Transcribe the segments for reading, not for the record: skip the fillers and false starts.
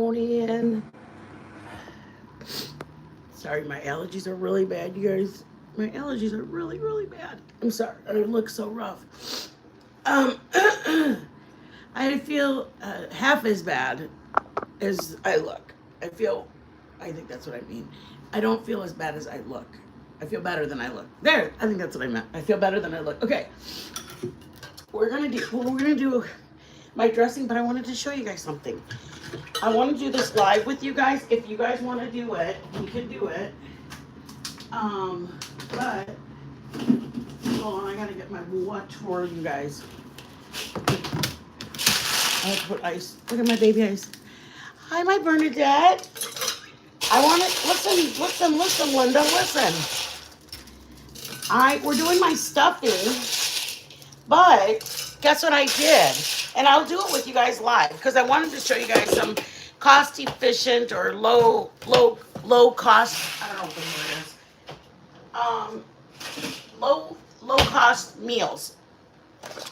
macaroni in. Sorry, my allergies are really bad, you guys. My allergies are really, really bad. I'm sorry. I look so rough. Um, I feel half as bad as I look. I feel, I think that's what I mean. I don't feel as bad as I look. I feel better than I look. There, I think that's what I meant. I feel better than I look. Okay, we're gonna do my dressing, but I wanted to show you guys something. I want to do this live with you guys. If you guys want to do it, you can do it. But hold on, I gotta get my watch for you guys. I have to put ice. Look at my baby ice. Hi, my Bernadette. I want to listen, Linda, listen. We're doing my stuffing, but guess what I did? And I'll do it with you guys live because I wanted to show you guys some cost efficient or low cost. I don't know what the word is. Low cost meals.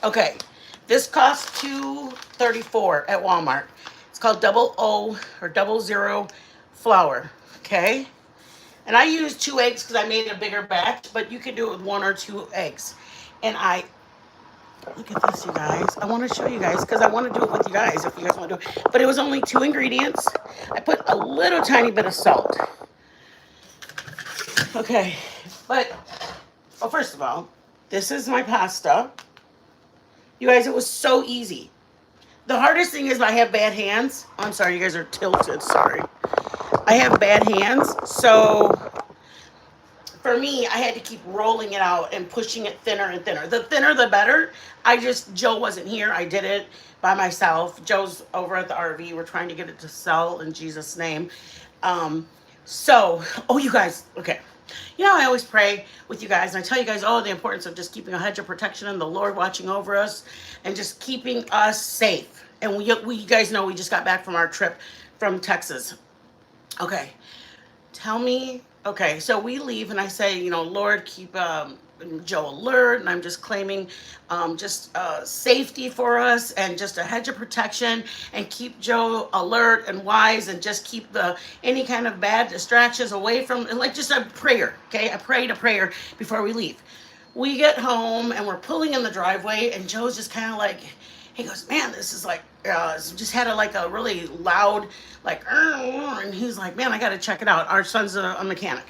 Okay, this costs $2.34 at Walmart. It's called double O or double zero flour. Okay, and I used 2 eggs because I made a bigger batch, but you can do it with 1 or 2 eggs. And look at this, you guys. I want to show you guys because I want to do it with you guys if you guys want to do it. But it was only 2 ingredients. I put a little tiny bit of salt. Okay, but well, first of all, this is my pasta. You guys, it was so easy. The hardest thing is I have bad hands. I'm sorry, you guys are tilted. Sorry. I have bad hands, so for me, I had to keep rolling it out and pushing it thinner and thinner. The thinner, the better. Joe wasn't here. I did it by myself. Joe's over at the RV. We're trying to get it to sell in Jesus' name. You guys, okay. You know, I always pray with you guys, and I tell you guys, the importance of just keeping a hedge of protection and the Lord watching over us and just keeping us safe. And you guys know we just got back from our trip from Texas. Okay, tell me. Okay, so we leave, and I say, Lord, keep Joe alert, and I'm just claiming safety for us and just a hedge of protection and keep Joe alert and wise and just keep any kind of bad distractions away from, like just a prayer, okay? I prayed a prayer before we leave. We get home, and we're pulling in the driveway, and Joe's just kind of like, he goes, man, this is like, just had a really loud, like, and he's like, man, I got to check it out. Our son's a mechanic.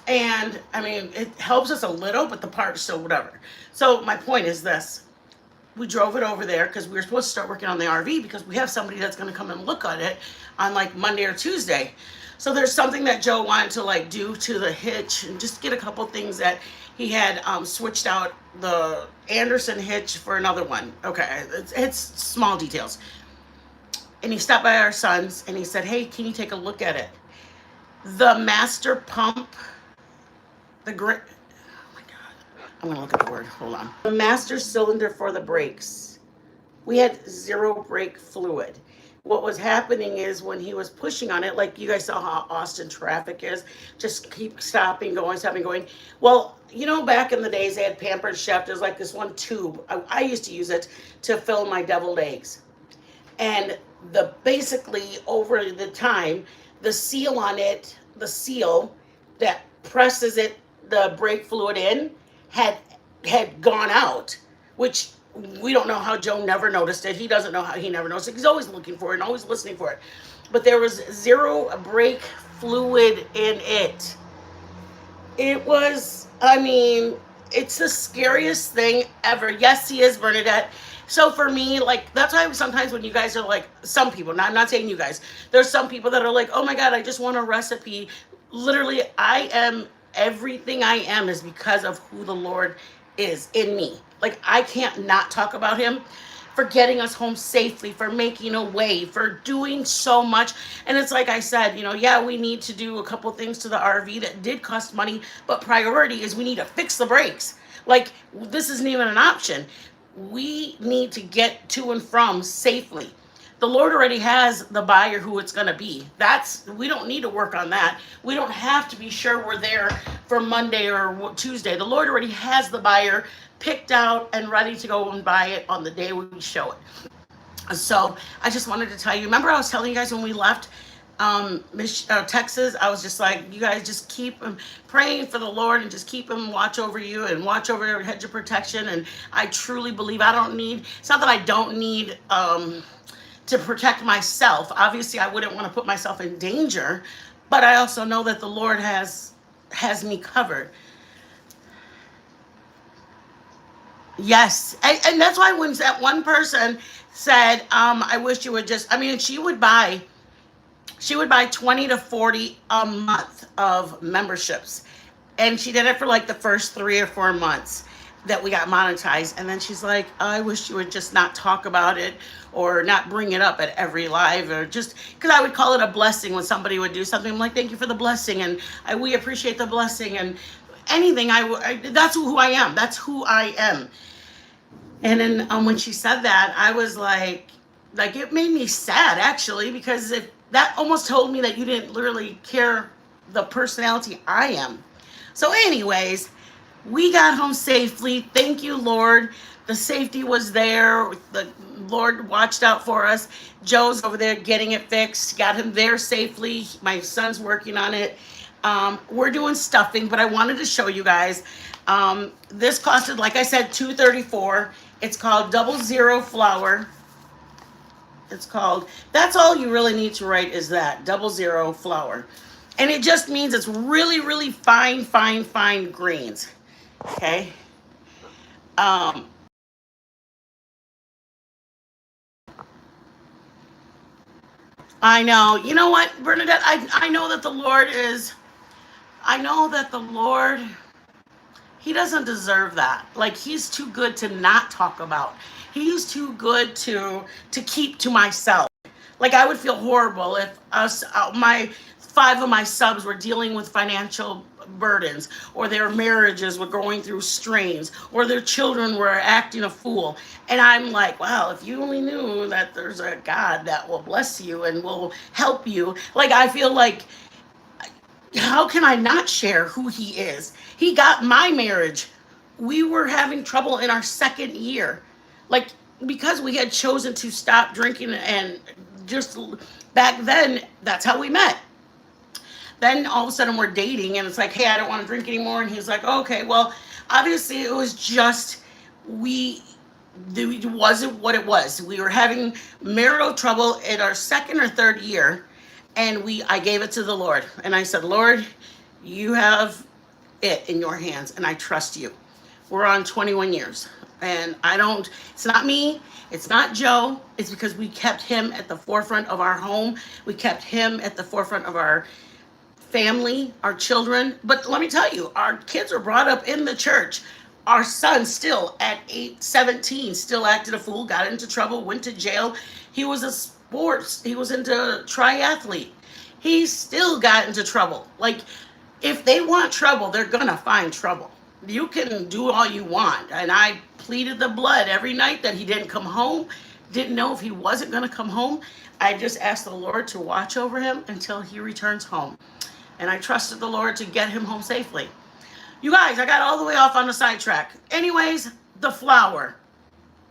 And, I mean, it helps us a little, but the part is still whatever. So my point is this. We drove it over there because we were supposed to start working on the RV because we have somebody that's going to come and look at it on, like, Monday or Tuesday. So there's something that Joe wanted to, like, do to the hitch and just get a couple things that he had switched out the Anderson hitch for another one. Okay, it's small details. And he stopped by our son's and he said, hey, can you take a look at it? The master pump, oh my God, I'm going to look at the word, hold on. The master cylinder for the brakes. We had zero brake fluid. What was happening is when he was pushing on it, like you guys saw how Austin traffic is, just keep stopping, going. Well, back in the days, they had Pampered Chef. There's like this one tube. I used to use it to fill my deviled eggs. And basically over the time, the seal on it, the seal that presses it, the brake fluid in, had gone out, which we don't know how Joe never noticed it. He doesn't know how he never noticed it. He's always looking for it and always listening for it. But there was zero brake fluid in it. It was, it's the scariest thing ever. Yes, he is, Bernadette. So for me, like, that's why sometimes when you guys are like, some people, I'm not saying you guys, there's some people that are like, oh my God, I just want a recipe. Literally, everything I am is because of who the Lord is in me. Like, I can't not talk about him for getting us home safely, for making a way, for doing so much. And it's like I said, we need to do a couple things to the RV that did cost money, but priority is we need to fix the brakes. Like, this isn't even an option. We need to get to and from safely. The Lord already has the buyer who it's going to be. We don't need to work on that. We don't have to be sure we're there for Monday or Tuesday. The Lord already has the buyer picked out and ready to go and buy it on the day we show it. So I just wanted to tell you, remember I was telling you guys when we left Texas, I was just like, you guys just keep praying for the Lord and just keep him watch over you and watch over every hedge of protection. And I truly believe I don't need, it's not that I don't need to protect myself. Obviously, I wouldn't want to put myself in danger, but I also know that the Lord has me covered. Yes, and that's why when that one person said, "I wish you would just," I mean, she would buy 20 to 40 a month of memberships, and she did it for like the first 3 or 4 months that we got monetized, and then she's like, "I wish you would just not talk about it or not bring it up at every live or just because I would call it a blessing when somebody would do something. I'm like, thank you for the blessing, and we appreciate the blessing and." Anything that's who I am. That's who I am. And then when she said that, I was like it made me sad actually because if that almost told me that you didn't literally care the personality I am. So, anyways, we got home safely. Thank you, Lord. The safety was there. The Lord watched out for us. Joe's over there getting it fixed. Got him there safely. My son's working on it. We're doing stuffing, but I wanted to show you guys. This costed, like I said, $2.34. It's called Double Zero Flour. It's called, that's all you really need to write is that, Double Zero Flour. And it just means it's really, really fine, fine, fine grains. Okay? I know. You know what, Bernadette? I know that the Lord is, I know that the Lord, he doesn't deserve that. Like, he's too good to not talk about. He's too good to keep to myself. Like, I would feel horrible if my 5 of my subs were dealing with financial burdens, or their marriages were going through strains, or their children were acting a fool. And I'm like, wow, if you only knew that there's a God that will bless you and will help you. Like, I feel like, how can I not share who he is? He got my marriage. We were having trouble in our 2nd year. Like, because we had chosen to stop drinking, and just back then, that's how we met. Then all of a sudden we're dating and it's like, hey, I don't want to drink anymore. And he's like, oh, okay, well, obviously it was just, it wasn't what it was. We were having marital trouble in our 2nd or 3rd year. And I gave it to the Lord. And I said, Lord, you have it in your hands and I trust you. We're on 21 years. And it's not me, it's not Joe. It's because we kept him at the forefront of our home. We kept him at the forefront of our family, our children. But let me tell you, our kids were brought up in the church. Our son still at 17 still acted a fool, got into trouble, went to jail. He was he was into triathlete. He still got into trouble. Like, if they want trouble, they're gonna find trouble. You can do all you want. And I pleaded the blood every night that he didn't come home. Didn't know if he wasn't gonna come home. I just asked the Lord to watch over him until he returns home. And I trusted the Lord to get him home safely. You guys, I got all the way off on the sidetrack. Anyways, the flour.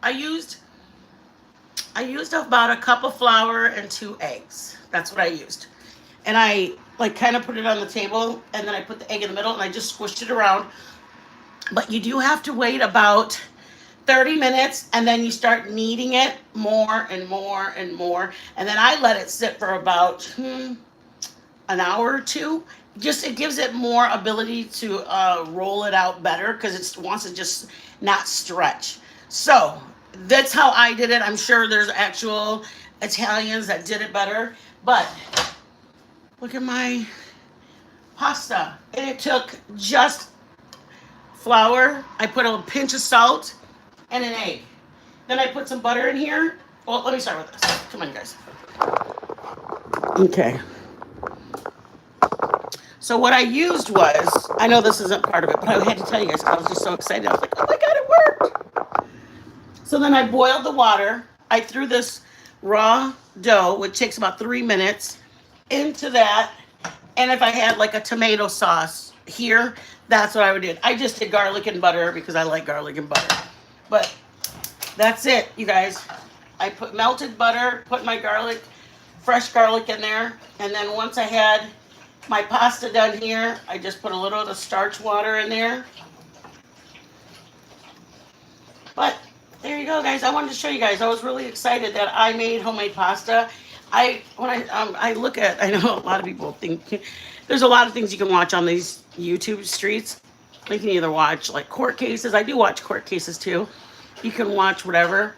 I used about a cup of flour and 2 eggs. That's what I used. And I kind of put it on the table, and then I put the egg in the middle and I just squished it around. But you do have to wait about 30 minutes, and then you start kneading it more and more and more. And then I let it sit for about an hour or 2. It gives it more ability to roll it out better because it wants to just not stretch. So that's how I did it. I'm sure there's actual Italians that did it better. But look at my pasta. And it took just flour. I put a pinch of salt and an egg. Then I put some butter in here. Well, let me start with this. Come on, guys. Okay. So what I used was, I know this isn't part of it, but I had to tell you guys, I was just so excited. I was like, oh my God, it worked. So then I boiled the water. I threw this raw dough, which takes about 3 minutes, into that. And if I had like a tomato sauce here, that's what I would do. I just did garlic and butter because I like garlic and butter. But that's it, you guys. I put melted butter, put my garlic, fresh garlic in there, and then once I had my pasta done here, I just put a little of the starch water in there. But there you go, guys. I wanted to show you guys. I was really excited that I made homemade pasta. I look at, I know a lot of people think there's a lot of things you can watch on these YouTube streets. You can either watch like court cases. I do watch court cases too. You can watch whatever.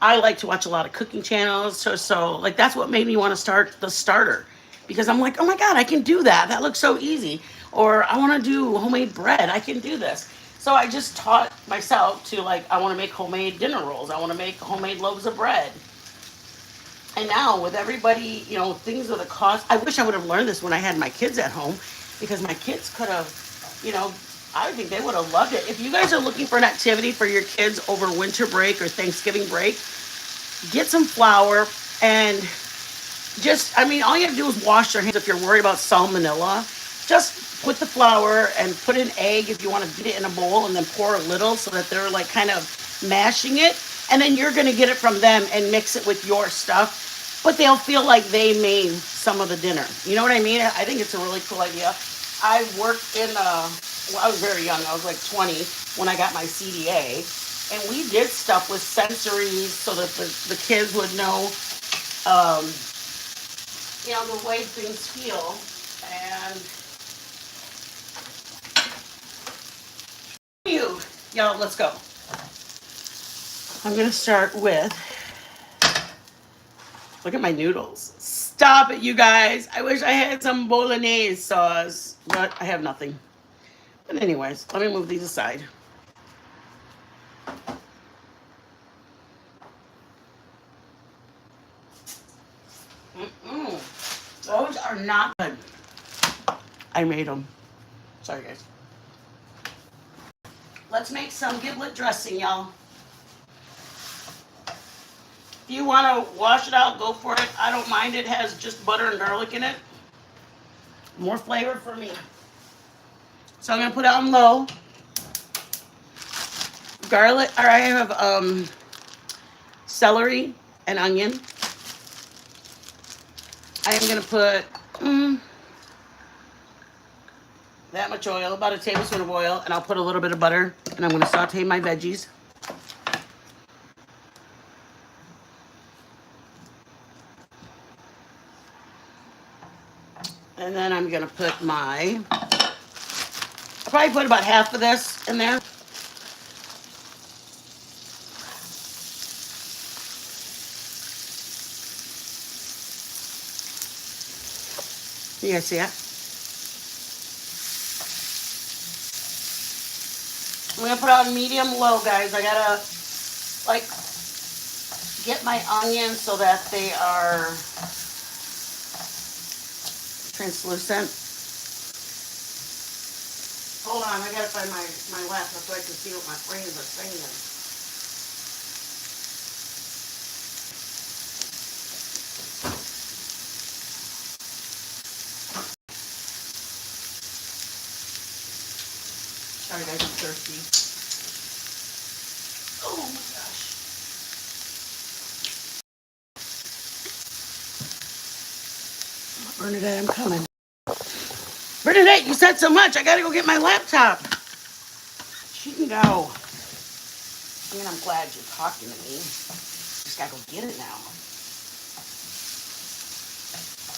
I like to watch a lot of cooking channels. So like that's what made me want to start the starter, because I'm like, oh my God, I can do that. That looks so easy. Or I want to do homemade bread. I can do this. So I just taught myself to, like, I want to make homemade dinner rolls. I want to make homemade loaves of bread. And now with everybody, you know, things with a cost. I wish I would have learned this when I had my kids at home, because my kids could have, you know, I think they would have loved it. If you guys are looking for an activity for your kids over winter break or Thanksgiving break, get some flour and just, I mean, all you have to do is wash your hands if you're worried about salmonella. Just put the flour and put an egg if you want to beat it in a bowl, and then pour a little so that they're like kind of mashing it. And then you're going to get it from them and mix it with your stuff. But they'll feel like they made some of the dinner. You know what I mean? I think it's a really cool idea. I worked in, well, I was very young. I was like 20 when I got my CDA. And we did stuff with sensories so that the kids would know, you know, the way things feel. And y'all, let's go. I'm gonna start with, look at my noodles. Stop it, you guys. I wish I had some bolognese sauce, but I have nothing. But anyways, let me move these aside. Those are not good. I made them. Sorry, guys. Let's make some giblet dressing, y'all. If you want to wash it out, go for it. I don't mind. It has just butter and garlic in it. More flavor for me. So I'm going to put it on low. Garlic, or I have celery and onion. I am going to put that much oil, about a tablespoon of oil, and I'll put a little bit of butter, and I'm going to saute my veggies. And then I'm going to put my, I'll probably put about half of this in there. You guys see that? I'm going to put on medium-low, guys. I got to, like, get my onions so that they are translucent. Hold on, I got to find my laptop so I can see what my friends are saying. Sorry guys, I'm thirsty. Oh my gosh. Bernadette, I'm coming. Bernadette, you said so much. I gotta go get my laptop. She can go. I mean, I'm glad you're talking to me. Just gotta go get it now.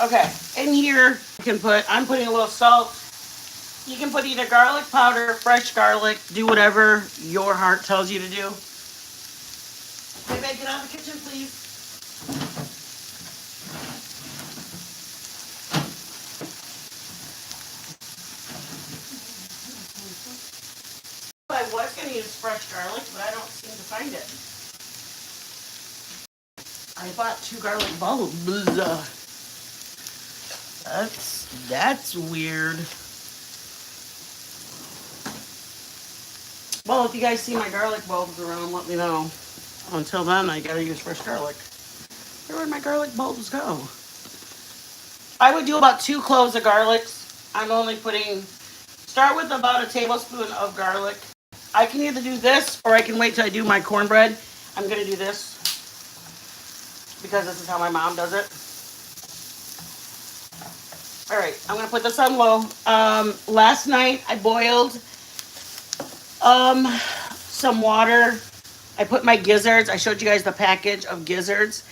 Okay, in here you can put, I'm putting a little salt. You can put either garlic powder, fresh garlic, do whatever your heart tells you to do. Hey, babe, get out of the kitchen, please. I was going to use fresh garlic, but I don't seem to find it. I bought 2 garlic bulbs. That's weird. Well, if you guys see my garlic bulbs around, let me know. Until then, I gotta use fresh garlic. Where would my garlic bulbs go? I would do about 2 cloves of garlic. I'm only putting, start with about a tablespoon of garlic. I can either do this or I can wait till I do my cornbread. I'm gonna do this. because this is how my mom does it. All right, I'm gonna put this on low. Last night I boiled some water. I put my gizzards. I showed you guys the package of gizzards.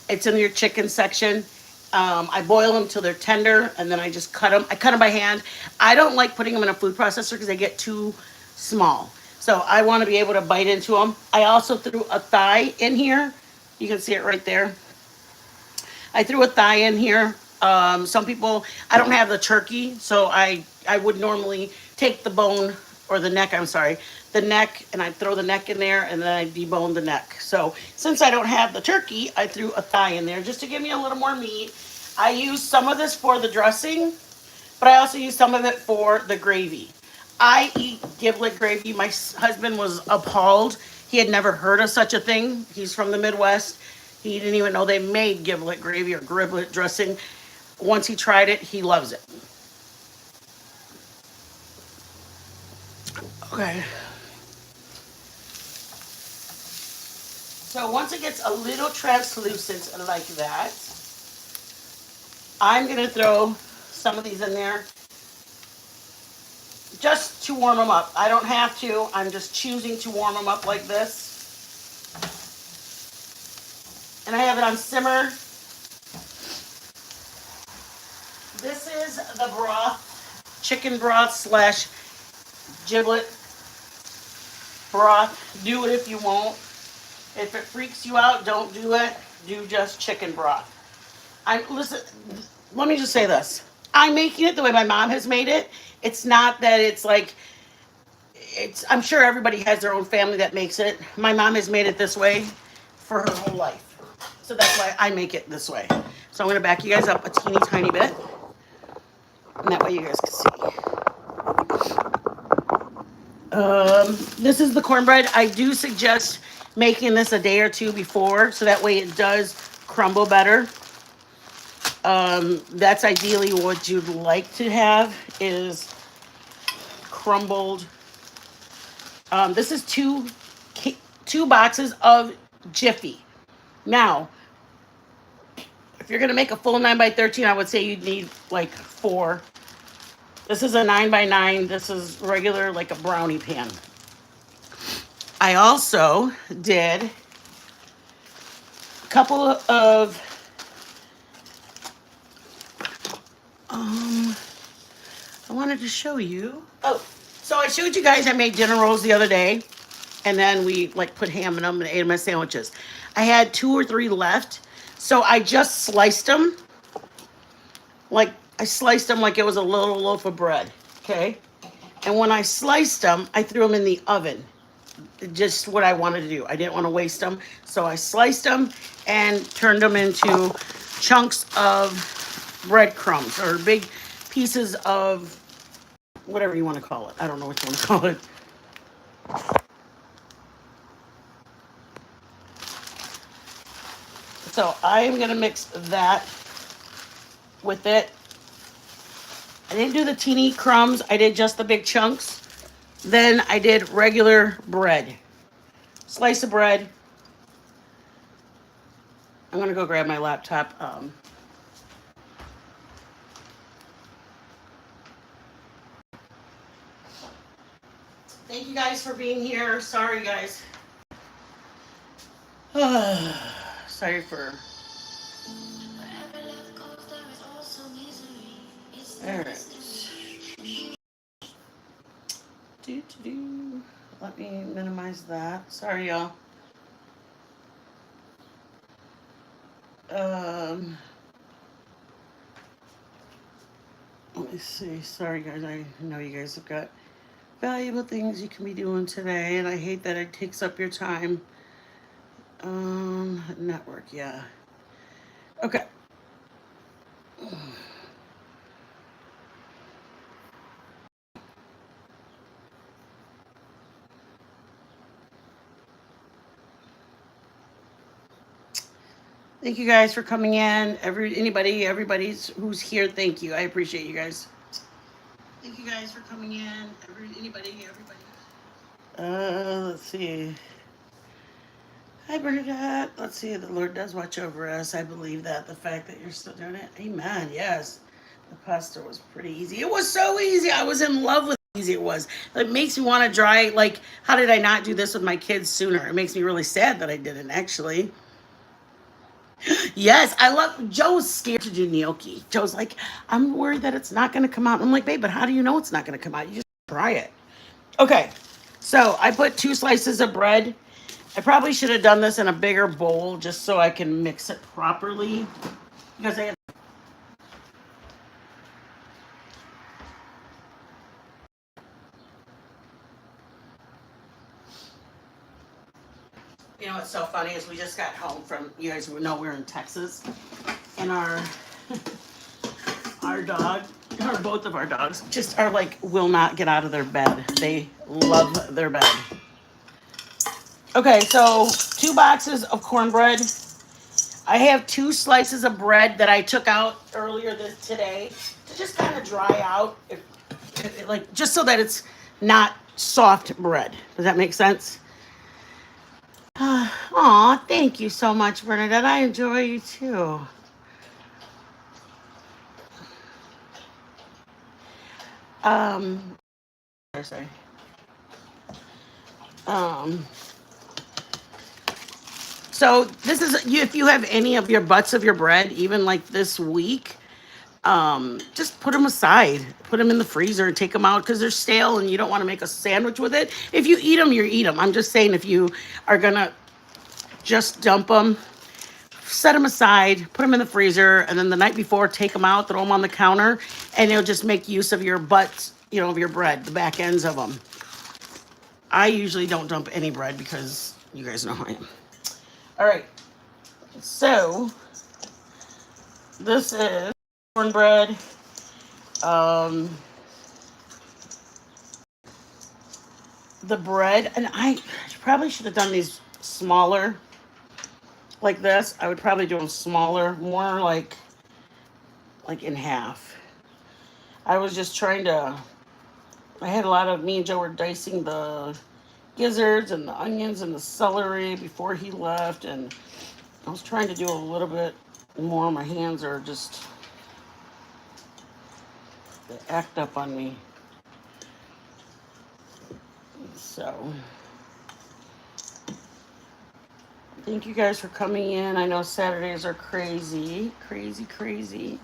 It's in your chicken section. I boil them till they're tender, and then I just cut them. I cut them by hand. I don't like putting them in a food processor because they get too small. So I want to be able to bite into them. I also threw a thigh in here. You can see it right there. I threw a thigh in here. Some people, I don't have the turkey, so I would normally take the bone, or the neck, I'm sorry, the neck, and I'd throw the neck in there, and then I debone the neck. So since I don't have the turkey, I threw a thigh in there just to give me a little more meat. I used some of this for the dressing, but I also used some of it for the gravy. I eat giblet gravy. My husband was appalled. He had never heard of such a thing. He's from the Midwest. He didn't even know they made giblet gravy or giblet dressing. Once he tried it, he loves it. Okay. So once it gets a little translucent like that, I'm going to throw some of these in there just to warm them up. I don't have to. I'm just choosing to warm them up like this. And I have it on simmer. This is the broth, chicken broth slash giblet broth. Do it if you won't. If it freaks you out, don't do it. Do just chicken broth. Listen, let me just say this. I'm making it the way my mom has made it. It's not that it's like, I'm sure everybody has their own family that makes it. My mom has made it this way for her whole life. So that's why I make it this way. So I'm going to back you guys up a teeny tiny bit. And that way you guys can see. This is the cornbread. I do suggest making this a day or two before, so that way it does crumble better. That's ideally what you'd like to have, is crumbled. This is two boxes of Jiffy. Now, if you're going to make a full 9x13, I would say you'd need like 4. This is a 9x9. This is regular, like a brownie pan. I also did a couple of, I wanted to show you. Oh, so I showed you guys I made dinner rolls the other day, and then we like put ham in them and ate them as sandwiches. I had 2 or 3 left, so I just sliced them. Like, I sliced them like it was a little loaf of bread, okay? And when I sliced them, I threw them in the oven. Just what I wanted to do. I didn't want to waste them. So I sliced them and turned them into chunks of breadcrumbs, or big pieces of whatever you want to call it. I don't know what you want to call it. So I'm going to mix that with it. I didn't do the teeny crumbs. I did just the big chunks. Then I did regular bread. Slice of bread. I'm going to go grab my laptop. Thank you guys for being here. Sorry, guys. Sorry for... All right. Let me minimize that. Sorry, y'all. Let me see. Sorry, guys. I know you guys have got valuable things you can be doing today, and I hate that it takes up your time. Network, yeah. Okay. Thank you guys for coming in. Everybody's who's here, thank you. I appreciate you guys. Thank you guys for coming in. Everybody. Let's see. Hi, Bernadette. Let's see. The Lord does watch over us. I believe that. The fact that you're still doing it. Amen. Yes. The pasta was pretty easy. It was so easy. I was in love with how easy it was. It makes me want to try. Like, how did I not do this with my kids sooner? It makes me really sad that I didn't, actually. Yes, I love. Joe's scared to do gnocchi. Joe's like, I'm worried that it's not going to come out. I'm like, babe, but how do you know it's not going to come out? You just try it. Okay, so I put 2 slices of bread. I probably should have done this in a bigger bowl just so I can mix it properly because I have, you know what's so funny is we just got home from, you guys know we're in Texas, and our dog, or both of our dogs, just are like, will not get out of their bed. They love their bed. Okay, so 2 boxes of cornbread. I have 2 slices of bread that I took out earlier today to just kind of dry out, like just so that it's not soft bread. Does that make sense? Aw, thank you so much, Bernadette. I enjoy you too. Um, sorry. Um, so this is if you have any of your butts of your bread, even like this week, just put them aside, put them in the freezer and take them out because they're stale and you don't want to make a sandwich with it. If you eat them, you eat them. I'm just saying if you are gonna just dump them, set them aside, put them in the freezer, and then the night before take them out, throw them on the counter, and it'll just make use of your butts, you know, of your bread, the back ends of them. I usually don't dump any bread because you guys know how I am. All right, so this is cornbread. Um, the bread, and I probably should have done these smaller like this. I would probably do them smaller, more like in half. I was just trying to, I had a lot of, me and Joe were dicing the gizzards and the onions and the celery before he left, and I was trying to do a little bit more. My hands are just, they act up on me. So thank you guys for coming in. I know Saturdays are crazy, crazy, crazy.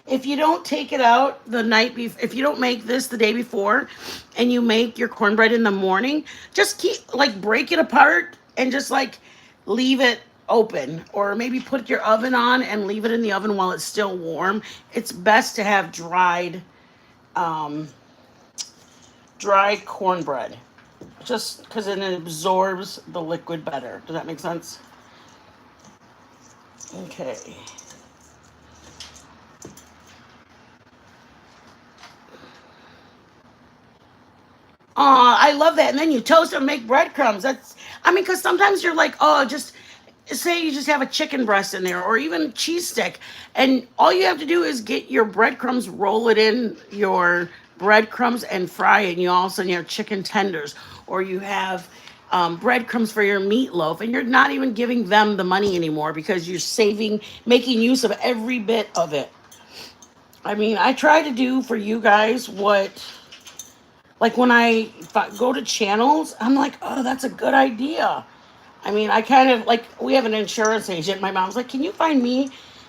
If you don't take it out the night before, if you don't make this the day before and you make your cornbread in the morning, just keep, like, break it apart and just like leave it open, or maybe put your oven on and leave it in the oven while it's still warm. It's best to have um, dried cornbread just because it absorbs the liquid better. Does that make sense? Okay. I love that. And then you toast and make breadcrumbs. That's, I mean, because sometimes you're like, oh, just say you just have a chicken breast in there or even cheese stick. And all you have to do is get your breadcrumbs, roll it in your breadcrumbs and fry it. And you all of a sudden you have chicken tenders, or you have breadcrumbs for your meatloaf. And you're not even giving them the money anymore because you're saving, making use of every bit of it. I mean, I try to do for you guys what, like when if I go to channels, I'm like, oh, that's a good idea. I mean, I kind of like, we have an insurance agent. My mom's like, can you find me,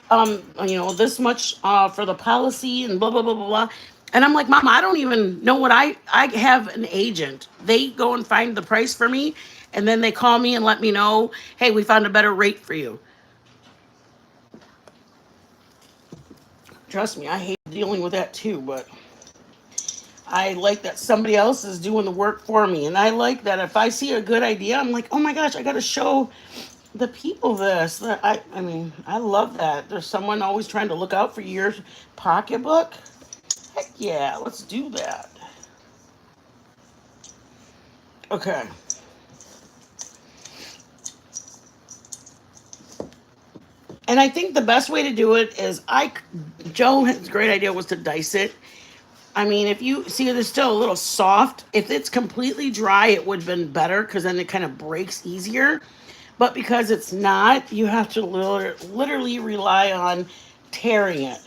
this much for the policy and blah, blah, blah, blah, blah. And I'm like, Mom, I don't even know what I have an agent. They go and find the price for me. And then they call me and let me know, hey, we found a better rate for you. Trust me, I hate dealing with that too, but I like that somebody else is doing the work for me. And I like that if I see a good idea, I'm like, oh my gosh, I got to show the people this. I mean, I love that. There's someone always trying to look out for your pocketbook. Heck yeah, let's do that. Okay. And I think the best way to do it is Joe's great idea was to dice it. I mean, if you see it's still a little soft, if it's completely dry, it would have been better because then it kind of breaks easier. But because it's not, you have to literally rely on tearing it.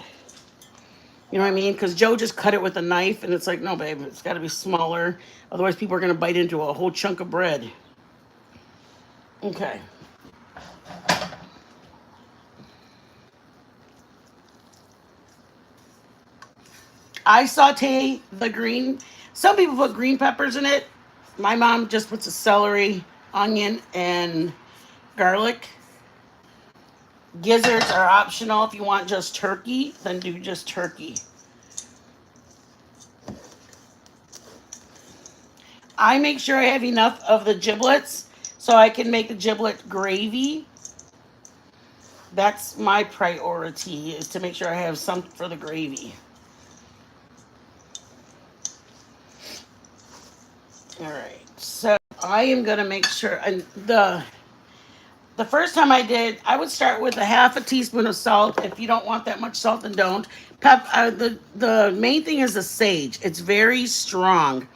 You know what I mean? Because Joe just cut it with a knife, and it's like, no, babe, it's got to be smaller. Otherwise, people are going to bite into a whole chunk of bread. Okay. I saute the green. Some people put green peppers in it. My mom just puts a celery, onion, and garlic. Gizzards are optional. If you want just turkey, then do just turkey. I make sure I have enough of the giblets so I can make the giblet gravy. That's my priority, is to make sure I have some for the gravy. All right, so I am gonna make sure, and the first time I would start with a half a teaspoon of salt. If you don't want that much salt, then don't. The main thing is the sage. It's very strong.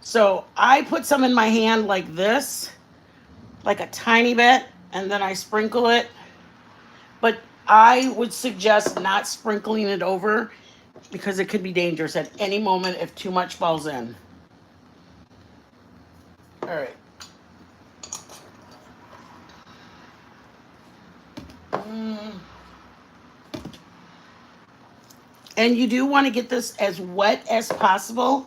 So I put some in my hand like this, like a tiny bit, and then I sprinkle it. But I would suggest not sprinkling it over because it could be dangerous at any moment if too much falls in. All right. And you do want to get this as wet as possible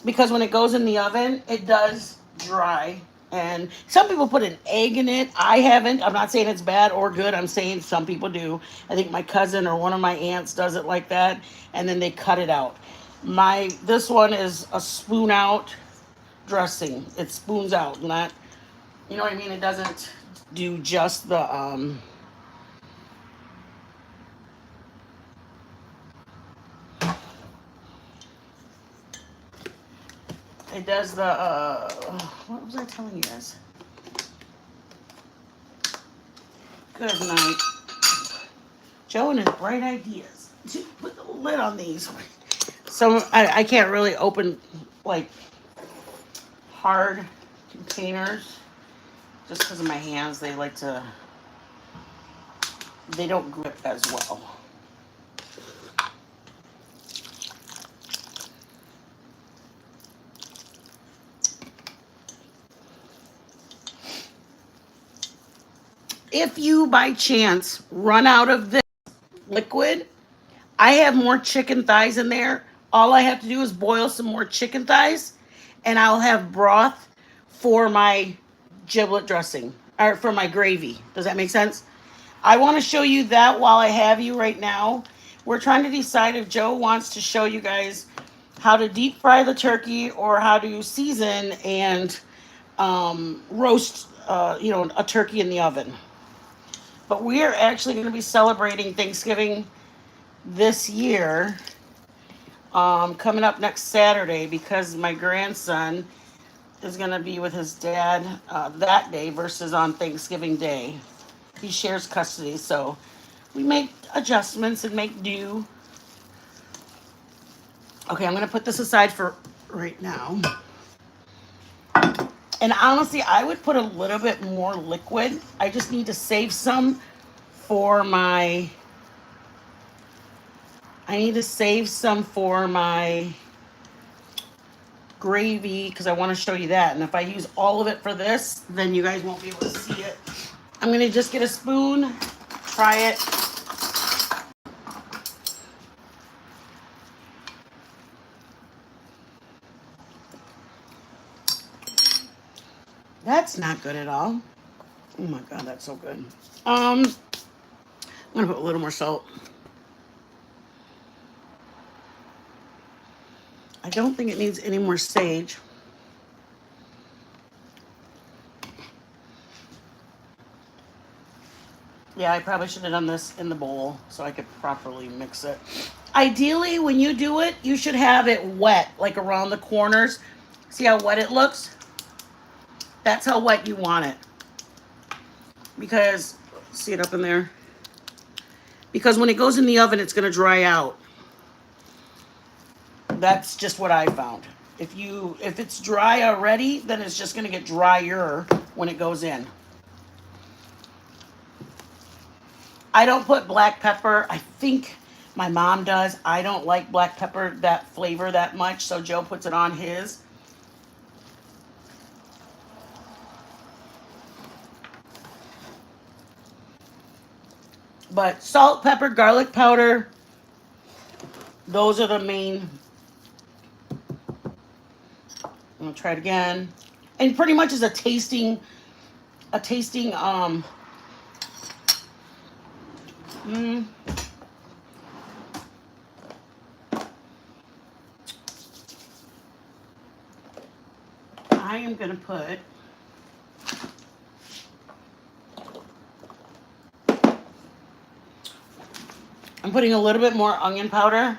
because when it goes in the oven, it does dry. And some people put an egg in it. I haven't. I'm not saying it's bad or good. I'm saying some people do. I think my cousin or one of my aunts does it like that, and then they cut it out. This one is a spoon out dressing. It spoons out, not, you know what I mean? It doesn't do just the it does the what was I telling you guys? Good night. Joe and his bright ideas. Put the lid on these. So I can't really open like hard containers just because of my hands. They don't grip as well. If you by chance run out of this liquid, I have more chicken thighs in there. All I have to do is boil some more chicken thighs, and I'll have broth for my giblet dressing, or for my gravy. Does that make sense? I want to show you that while I have you right now. We're trying to decide if Joe wants to show you guys how to deep fry the turkey or how to season and roast, a turkey in the oven. But we are actually going to be celebrating Thanksgiving this year, coming up next Saturday, because my grandson is going to be with his dad that day versus on Thanksgiving Day. He shares custody, so we make adjustments and make do. Okay, I'm going to put this aside for right now. And honestly, I would put a little bit more liquid. I just need to save some for my... gravy because I want to show you that. And if I use all of it for this, then you guys won't be able to see it. I'm going to just get a spoon, try it. That's not good at all. Oh my God, that's so good. I'm gonna put a little more salt. I don't think it needs any more sage. Yeah, I probably should have done this in the bowl so I could properly mix it. Ideally, when you do it, you should have it wet, like around the corners. See how wet it looks? That's how wet you want it. Because, see it up in there? because when it goes in the oven, it's going to dry out. That's just what I found. If it's dry already, then it's just going to get drier when it goes in. I don't put black pepper. I think my mom does. I don't like black pepper, that flavor that much, so Joe puts it on his. But salt, pepper, garlic powder, those are the main. I'm gonna try it again. And pretty much is a tasting I am gonna put I'm putting a little bit more onion powder.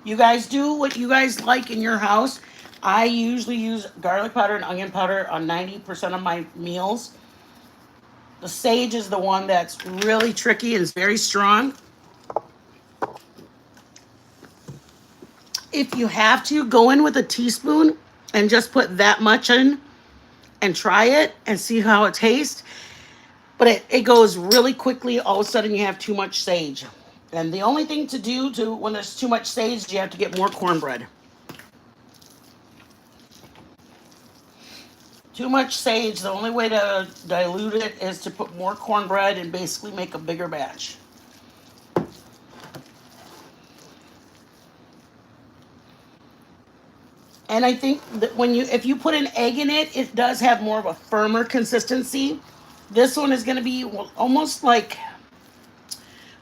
You guys do what you guys like in your house. I usually use garlic powder and onion powder on 90% of my meals. The sage is the one that's really tricky and is very strong. If you have to, go in with a teaspoon and just put that much in and try it and see how it tastes. But it goes really quickly. All of a sudden you have too much sage. And the only thing to do when there's too much sage, you have to get more cornbread. Too much sage, the only way to dilute it is to put more cornbread and basically make a bigger batch. And I think that if you put an egg in it, it does have more of a firmer consistency. This one is going to be almost like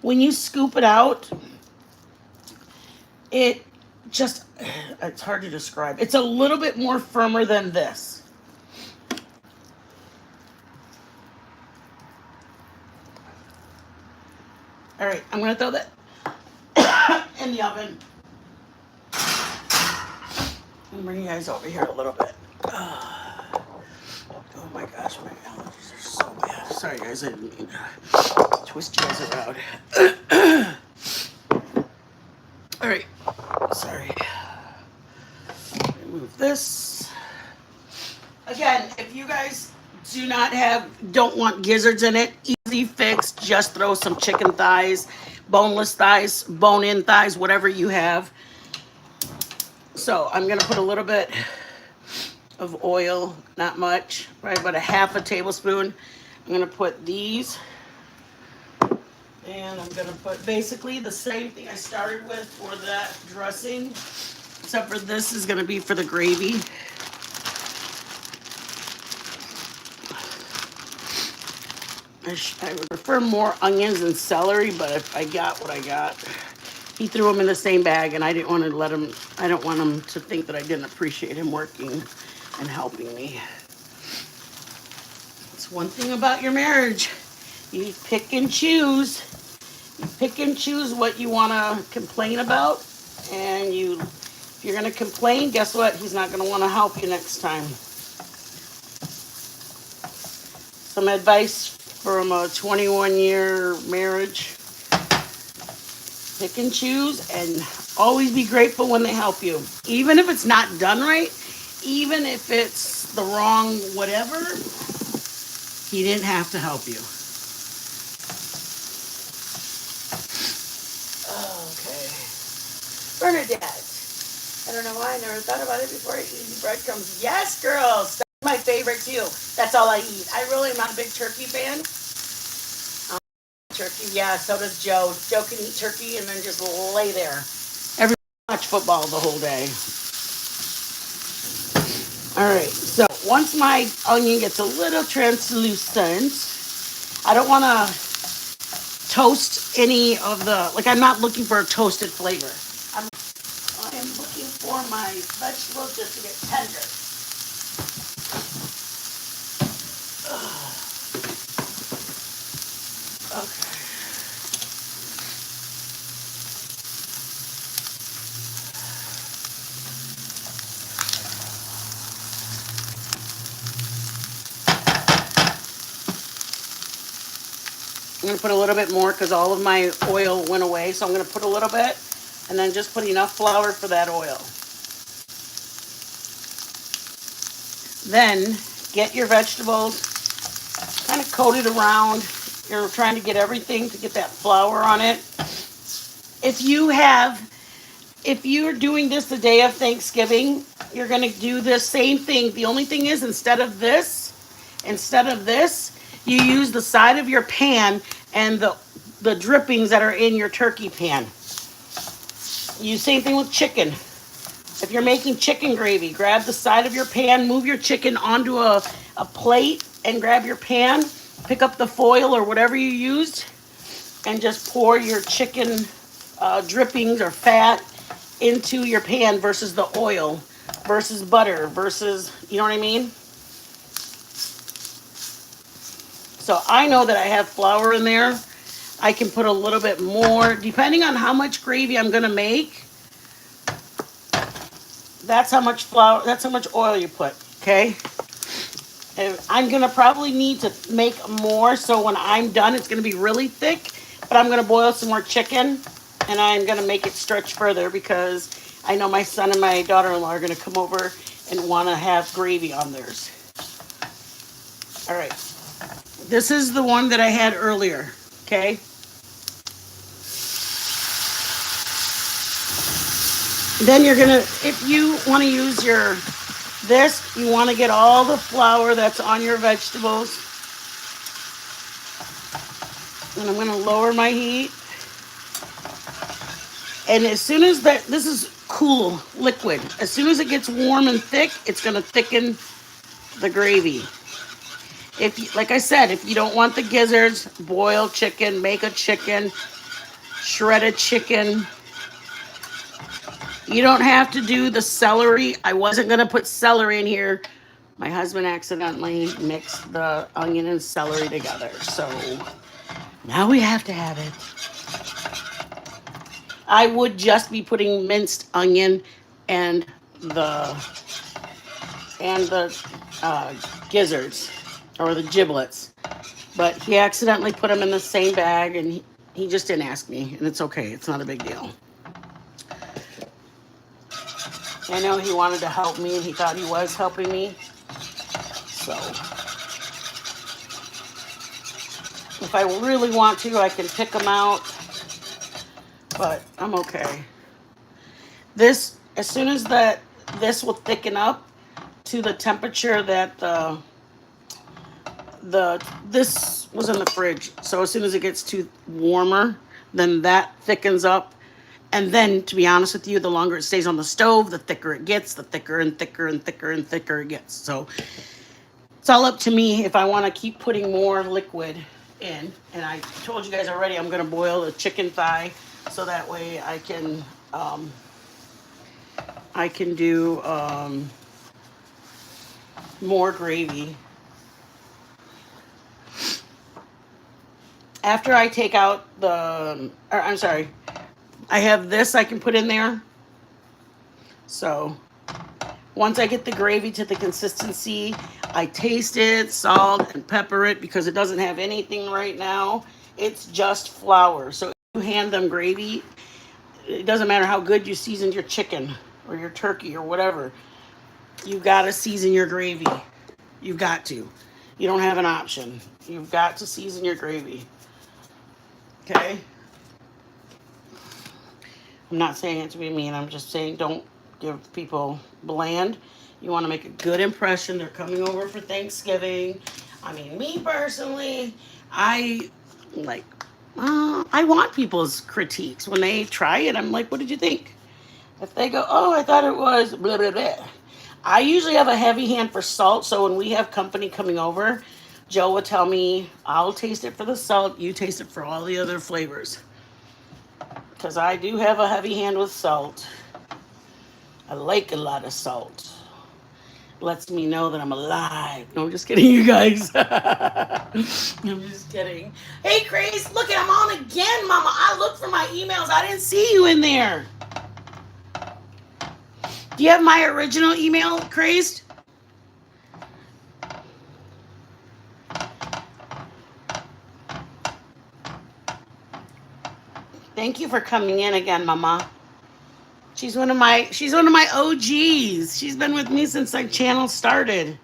when you scoop it out, it's hard to describe. It's a little bit more firmer than this. All right, I'm going to throw that in the oven. I'm bring you guys over here a little bit. Oh my gosh, my allergies are so bad. Sorry guys, I didn't mean to twist you guys around. All right, sorry. Remove this. Again, if you guys don't want gizzards in it, easy fix, just throw some chicken thighs, boneless thighs, bone-in thighs, whatever you have. So I'm going to put a little bit of oil, not much, probably about a half a tablespoon. I'm going to put these, and I'm going to put basically the same thing I started with for that dressing, except for this is going to be for the gravy. I would prefer more onions and celery, but if I got what I got. He threw them in the same bag, and I didn't want to I don't want him to think that I didn't appreciate him working and helping me. It's one thing about your marriage. You pick and choose. You pick and choose what you want to complain about, and if you're going to complain, guess what? He's not going to want to help you next time. Some advice from a 21-year marriage. Pick and choose and always be grateful when they help you. Even if it's not done right, even if it's the wrong whatever, he didn't have to help you. Okay. Bernadette. I don't know why I never thought about it before. Easy breadcrumbs. Yes, girls. That's my favorite too. That's all I eat. I really am not a big turkey fan. Turkey, yeah, so does Joe. Joe can eat turkey and then just lay there. Everybody watch football the whole day. All right, so once my onion gets a little translucent, I don't want to toast any of I'm not looking for a toasted flavor. I am looking for my vegetables just to get tender. Okay. I'm going to put a little bit more because all of my oil went away. So I'm going to put a little bit and then just put enough flour for that oil. Then get your vegetables kind of coated around. You're trying to get everything to get that flour on it. If you're doing this the day of Thanksgiving, you're going to do the same thing. The only thing is instead of this, you use the side of your pan and the drippings that are in your turkey pan. You same thing with chicken. If you're making chicken gravy, grab the side of your pan, move your chicken onto a plate and grab your pan, pick up the foil or whatever you used, and just pour your chicken drippings or fat into your pan versus the oil, versus butter, versus, you know what I mean? So I know that I have flour in there. I can put a little bit more, depending on how much gravy I'm gonna make. That's how much flour, that's how much oil you put, okay? And I'm gonna probably need to make more, so when I'm done, it's gonna be really thick, but I'm gonna boil some more chicken, and I'm gonna make it stretch further because I know my son and my daughter-in-law are gonna come over and wanna have gravy on theirs. All right, this is the one that I had earlier, okay? Then you're gonna, if you wanna use you wanna get all the flour that's on your vegetables. And I'm gonna lower my heat. And as soon as this is cool, liquid. As soon as it gets warm and thick, it's gonna thicken the gravy. Like I said, if you don't want the gizzards, boil chicken, make a chicken, shredded chicken. You don't have to do the celery. I wasn't gonna put celery in here. My husband accidentally mixed the onion and celery together. So now we have to have it. I would just be putting minced onion and the gizzards or the giblets, but he accidentally put them in the same bag, and he just didn't ask me, and it's okay. It's not a big deal. I know he wanted to help me, and he thought he was helping me. So if I really want to, I can pick them out. But I'm okay. This, as soon as this will thicken up to the temperature that this was in the fridge. So as soon as it gets too warmer, then that thickens up. And then, to be honest with you, the longer it stays on the stove, the thicker it gets, the thicker and thicker and thicker and thicker it gets. So it's all up to me if I want to keep putting more liquid in. And I told you guys already, I'm going to boil the chicken thigh. So that way I can do more gravy. After I take out I have this I can put in there. So once I get the gravy to the consistency, I taste it, salt and pepper it because it doesn't have anything right now. It's just flour. So you hand them gravy, it doesn't matter how good you seasoned your chicken or your turkey or whatever. You got to season your gravy. You've got to. You don't have an option. You've got to season your gravy. Okay? I'm not saying it to be mean. I'm just saying don't give people bland. You want to make a good impression. They're coming over for Thanksgiving. I mean, me personally, I want people's critiques. When they try it, I'm like, what did you think? If they go, oh, I thought it was blah, blah, blah. I usually have a heavy hand for salt, so when we have company coming over, Joe would tell me, I'll taste it for the salt, you taste it for all the other flavors. Because I do have a heavy hand with salt. I like a lot of salt. Lets me know that I'm alive. No, I'm just kidding, you guys. I'm just kidding. Hey, Grace, look, I'm on again, Mama. I looked for my emails. I didn't see you in there. Do you have my original email, Crazed? Thank you for coming in again, Mama. She's one of my OGs. She's been with me since our channel started.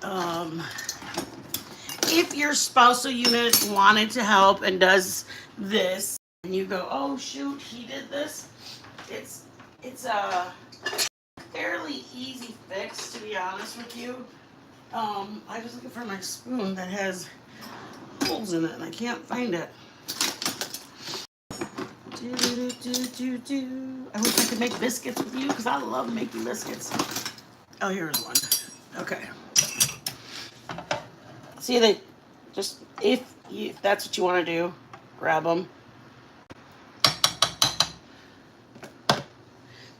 Um, if your spousal unit wanted to help and does this, and you go, oh shoot, he did this, it's a fairly easy fix, to be honest with you. I was looking for my spoon that has holes in it and I can't find it. I wish I could make biscuits with you because I love making biscuits. Oh, here's one. Okay. See, they just, if that's what you want to do, grab them.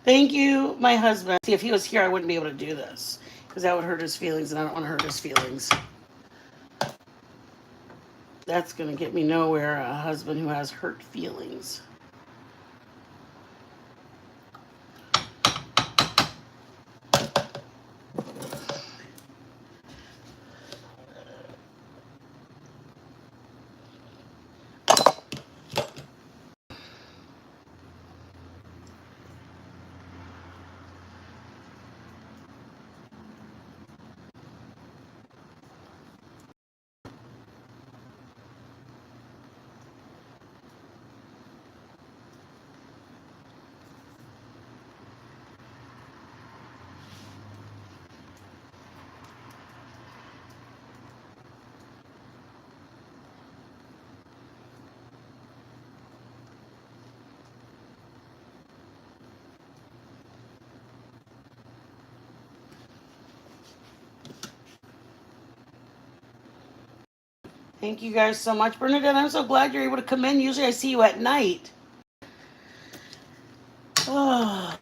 Thank you, my husband. See, if he was here, I wouldn't be able to do this because that would hurt his feelings, and I don't want to hurt his feelings. That's going to get me nowhere, a husband who has hurt feelings. Thank you guys so much, Bernadette. I'm so glad you're able to come in. Usually I see you at night. Oh.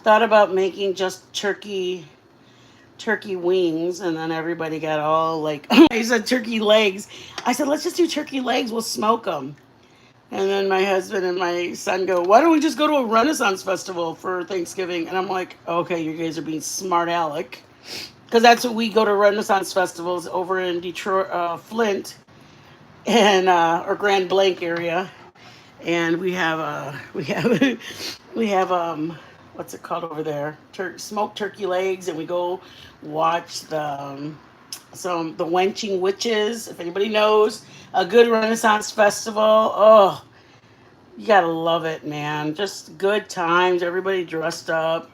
Thought about making just turkey wings, and then everybody got all like, I said turkey legs. I said, let's just do turkey legs. We'll smoke them. And then my husband and my son go, why don't we just go to a Renaissance festival for Thanksgiving? And I'm like, okay, you guys are being smart aleck. Because that's what we go to Renaissance festivals over in Detroit, Flint, and or Grand Blanc area. And we have what's it called over there? Smoked turkey legs, and we go watch the Wenching Witches. If anybody knows a good Renaissance festival, oh, you gotta love it, man. Just good times. Everybody dressed up.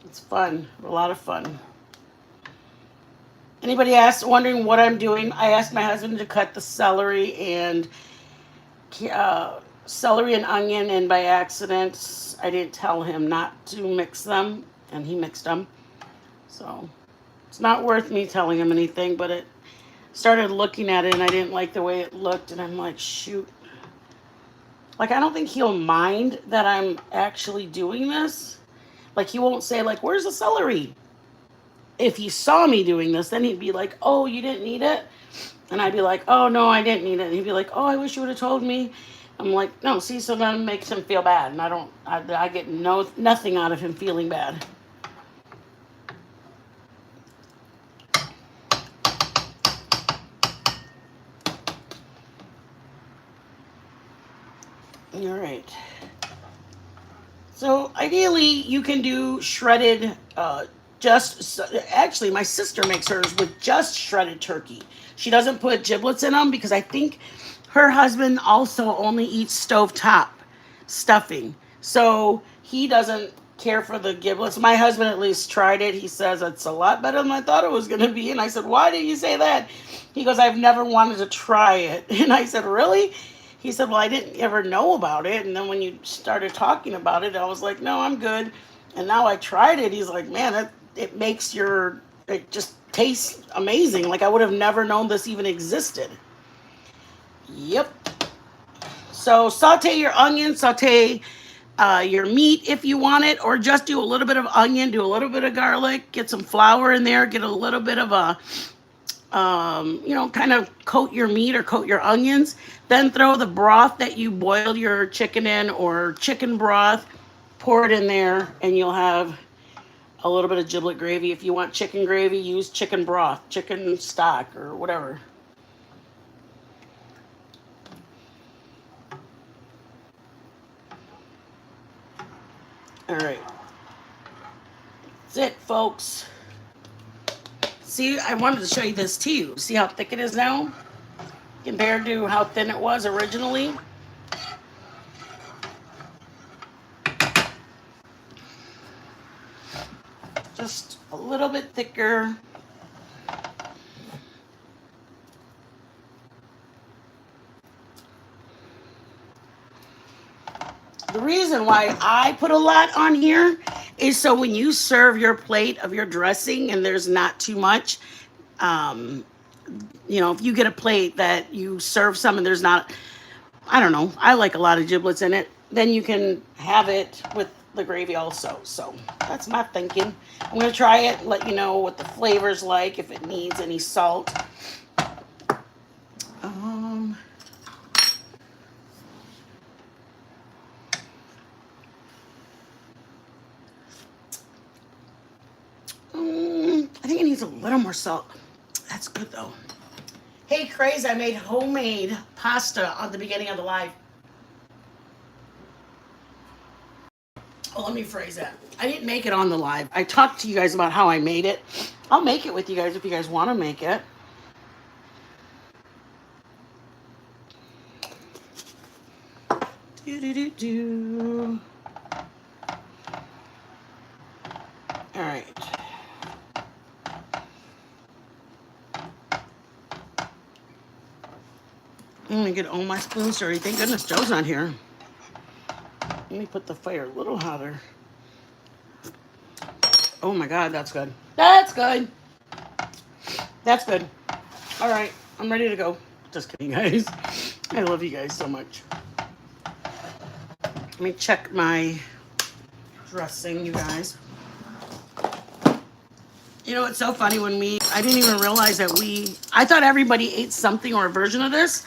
It's fun. A lot of fun. Anybody wondering what I'm doing? I asked my husband to cut the celery and onion, and by accident, I didn't tell him not to mix them, and he mixed them. So it's not worth me telling him anything, but it started looking at it, and I didn't like the way it looked, and I'm like, shoot. Like, I don't think he'll mind that I'm actually doing this. Like, he won't say, like, where's the celery? If he saw me doing this, then he'd be like, oh, you didn't need it? And I'd be like, oh, no, I didn't need it. And he'd be like, oh, I wish you would have told me. I'm like, no, see, so that makes him feel bad. And I get nothing out of him feeling bad. All right. So ideally, you can do shredded, actually, my sister makes hers with just shredded turkey. She doesn't put giblets in them because I think her husband also only eats stovetop stuffing. So he doesn't care for the giblets. My husband at least tried it. He says it's a lot better than I thought it was going to be. And I said, why did you say that? He goes, I've never wanted to try it. And I said, really? He said, well, I didn't ever know about it. And then when you started talking about it, I was like, no, I'm good. And now I tried it. He's like, man, it just tastes amazing. Like I would have never known this even existed. Yep. So saute your onion, saute your meat if you want it, or just do a little bit of onion, do a little bit of garlic, get some flour in there, get a little bit of you know, kind of coat your meat or coat your onions. Then throw the broth that you boiled your chicken in, or chicken broth, pour it in there, and you'll have a little bit of giblet gravy. If you want chicken gravy, use chicken broth, chicken stock, or whatever. All right. That's it, folks. See, I wanted to show you this too. See how thick it is now compared to how thin it was originally? Just a little bit thicker. The reason why I put a lot on here is so when you serve your plate of your dressing and there's not too much, um, you know, if you get a plate that you serve some and there's not, I don't know, I like a lot of giblets in it, then you can have it with the gravy also. So that's my thinking. I'm going to try it and let you know what the flavor's like, if it needs any salt. I think it needs a little more salt. That's good though. Hey, Craze, I made homemade pasta on the beginning of the live. Oh, let me phrase that. I didn't make it on the live. I talked to you guys about how I made it. I'll make it with you guys if you guys want to make it. Do. All right. I'm gonna get all my spoons dirty. Thank goodness Joe's not here. Let me put the fire a little hotter. Oh my God, that's good. That's good. That's good. All right, I'm ready to go. Just kidding, guys. I love you guys so much. Let me check my dressing, you guys. You know, it's so funny when I didn't even realize that I thought everybody ate something or a version of this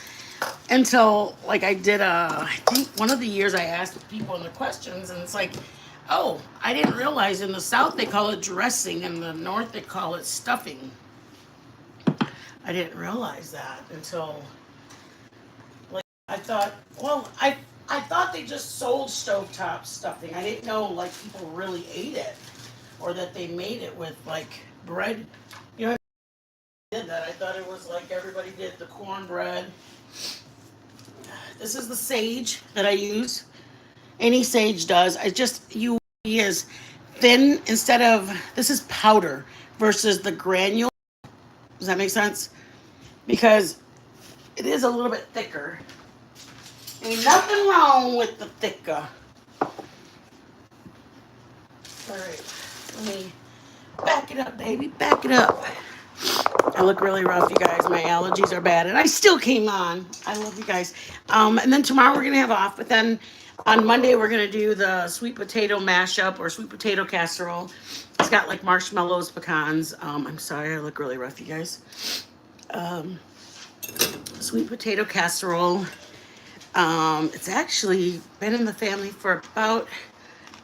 until, like, I did I think one of the years I asked people in the questions, and it's like, oh, I didn't realize in the South they call it dressing, in the North they call it stuffing. I didn't realize that until, like, I thought, well, I thought they just sold stovetop stuffing. I didn't know, like, people really ate it, or that they made it with, like, bread. You know, I did that. I thought it was like everybody did the cornbread. This is the sage that I use. Any sage does. I just use thin instead of, this is powder versus the granule. Does that make sense? Because it is a little bit thicker. Ain't nothing wrong with the thicker. All right, let me back it up, baby. Back it up. I look really rough, you guys. My allergies are bad, and I still came on. I love you guys. And then tomorrow we're gonna have off, but then on Monday we're gonna do the sweet potato mashup or sweet potato casserole. It's got like marshmallows, pecans. I'm sorry, I look really rough, you guys. Sweet potato casserole. It's actually been in the family for about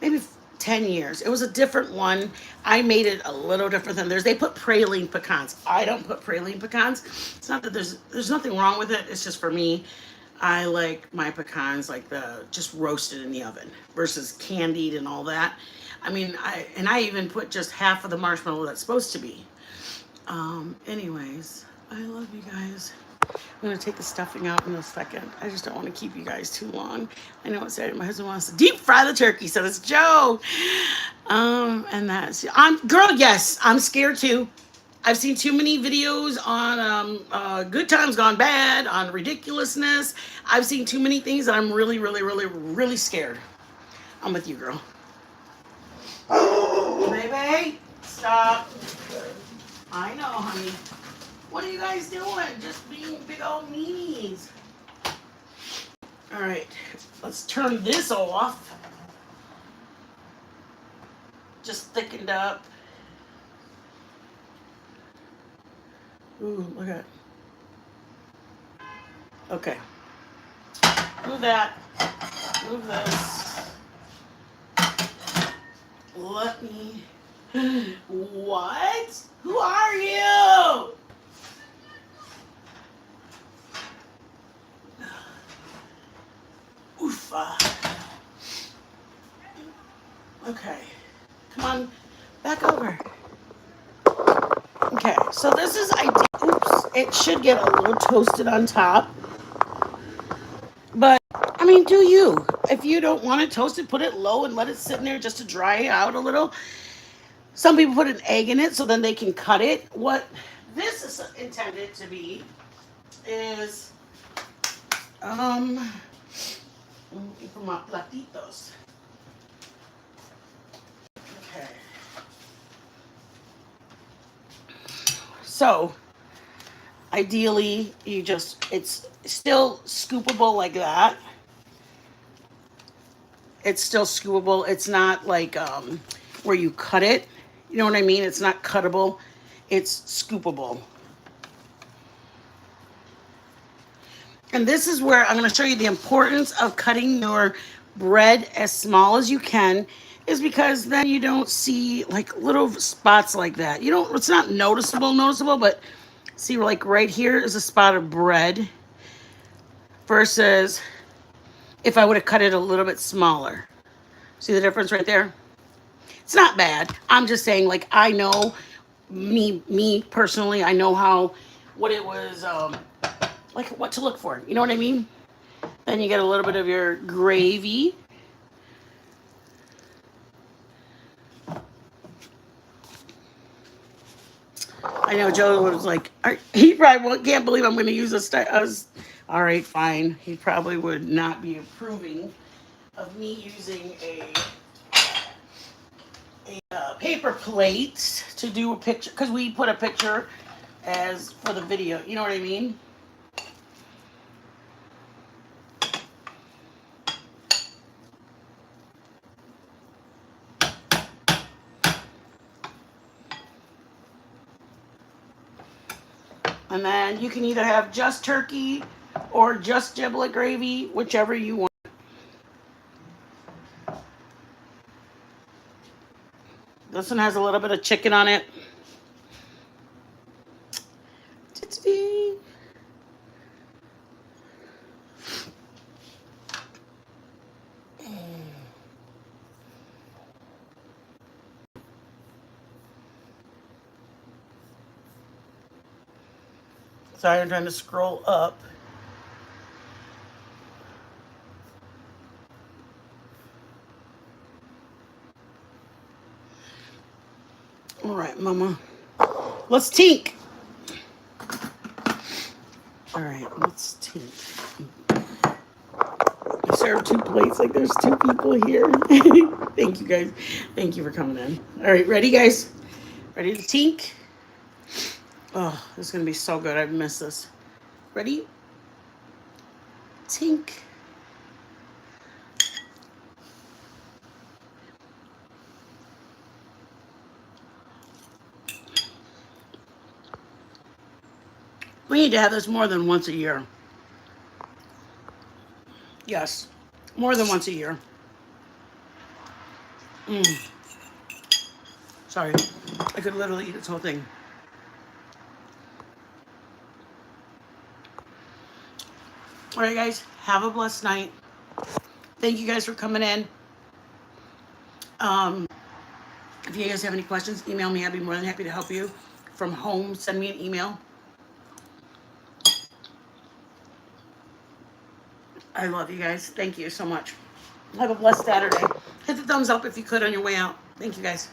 maybe 10 years. It was a different one. I made it a little different than theirs. They put praline pecans. I don't put praline pecans. It's not that there's nothing wrong with it. It's just for me. I like my pecans like just roasted in the oven versus candied and all that. I mean, I even put just half of the marshmallow that's supposed to be. Anyways, I love you guys. I'm going to take the stuffing out in a second. I just don't want to keep you guys too long. I know it's Saturday. My husband wants to deep fry the turkey, so it's Joe. And that's, yes, I'm scared too. I've seen too many videos on good times gone bad, on ridiculousness. I've seen too many things that I'm really, really, really, really scared. I'm with you, girl. Baby, stop. I know, honey. What are you guys doing? Just being big old meanies. All right, let's turn this off. Just thickened up. Ooh, look at it. Okay. Move that. Move this. Let me. What? Who are you? Oofa. Okay. Come on. Back over. Okay. So this is ideal. Oops. It should get a little toasted on top. But, I mean, do you? If you don't want it toasted, put it low and let it sit in there just to dry out a little. Some people put an egg in it so then they can cut it. What this is intended to be is, for my platitos. Okay. So, ideally, it's still scoopable like that. It's still scoopable. It's not like where you cut it. You know what I mean? It's not cuttable. It's scoopable. And this is where I'm going to show you the importance of cutting your bread as small as you can, is because then you don't see like little spots like that. You don't, it's not noticeable, but see, like right here is a spot of bread versus if I would have cut it a little bit smaller. See the difference right there? It's not bad. I'm just saying, like, I know me personally, I know what it was, like what to look for. You know what I mean? Then you get a little bit of your gravy. I know Joe was like, he probably can't believe I'm going to use all right, fine. He probably would not be approving of me using a paper plate to do a picture, because we put a picture as for the video. You know what I mean? And then you can either have just turkey or just giblet gravy, whichever you want. This one has a little bit of chicken on it. Sorry, I'm trying to scroll up. All right, Mama. Let's tink. All right, let's tink. I served 2 plates like there's 2 people here. Thank you, guys. Thank you for coming in. All right, ready, guys? Ready to tink? Oh, this is going to be so good. I've missed this. Ready? Tink. We need to have this more than once a year. Yes, more than once a year. Sorry, I could literally eat this whole thing. All right, guys, have a blessed night. Thank you guys for coming in. If you guys have any questions, email me. I'd be more than happy to help you. From home, send me an email. I love you guys. Thank you so much. Have a blessed Saturday. Hit the thumbs up if you could on your way out. Thank you, guys.